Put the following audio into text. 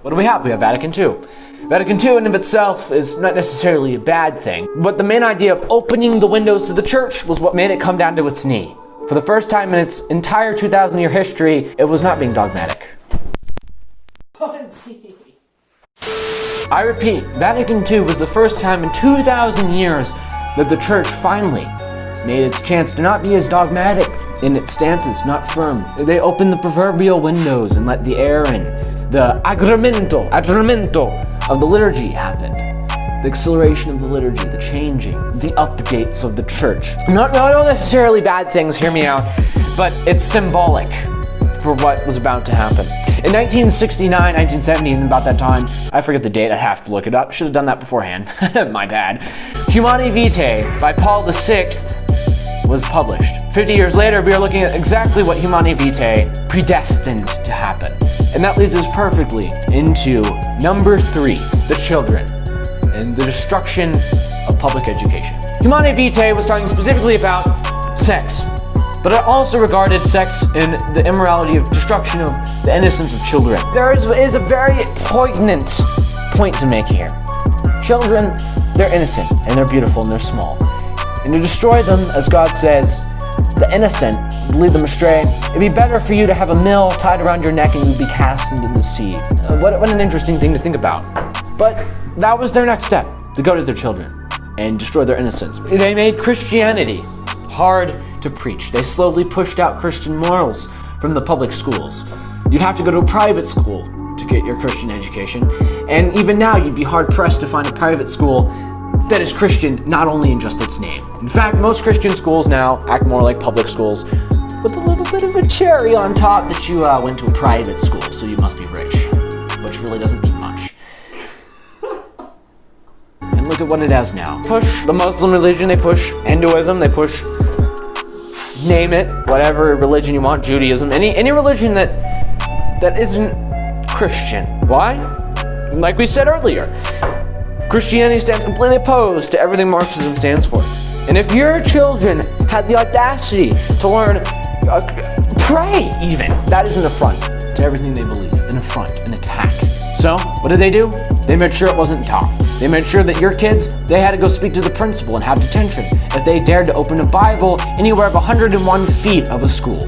What do we have? We have Vatican II. Vatican II in and of itself is not necessarily a bad thing, but the main idea of opening the windows to the church was what made it come down to its knee. For the first time in its entire 2,000-year history, it was not being dogmatic. I repeat, Vatican II was the first time in 2,000 years that the church finally made its chance to not be as dogmatic in its stances, not firm. They opened the proverbial windows and let the air in. The aggiornamento of the liturgy happened. The acceleration of the liturgy, the changing, the updates of the church. Not necessarily bad things, hear me out, but it's symbolic for what was about to happen. In 1969, 1970, and about that time, I forget the date, I'd have to look it up, should have done that beforehand, my bad. Humanae Vitae by Paul VI was published. 50 years later, we are looking at exactly what Humanae Vitae predestined to happen. And that leads us perfectly into number 3, the children, and the destruction of public education. Humanae Vitae was talking specifically about sex, but it also regarded sex in the immorality of destruction of the innocence of children. There is a very poignant point to make here. Children, they're innocent, and they're beautiful, and they're small. And to destroy them, as God says, the innocent, lead them astray, it'd be better for you to have a mill tied around your neck and you'd be cast into the sea. What an interesting thing to think about. But that was their next step, to go to their children and destroy their innocence. They made Christianity hard to preach. They slowly pushed out Christian morals from the public schools. You'd have to go to a private school to get your Christian education. And even now, you'd be hard-pressed to find a private school that is Christian, not only in just its name. In fact, most Christian schools now act more like public schools, with a little bit of a cherry on top that you went to a private school, so you must be rich, which really doesn't mean much. And look at what it has now. Push the Muslim religion, they push Hinduism, they push, name it, whatever religion you want, Judaism, any religion that isn't Christian. Why? Like we said earlier, Christianity stands completely opposed to everything Marxism stands for. And if your children had the audacity to learn, pray even, that is an affront to everything they believe, an affront, an attack. So, what did they do? They made sure it wasn't taught. They made sure that your kids, they had to go speak to the principal and have detention if they dared to open a Bible anywhere of 101 feet of a school.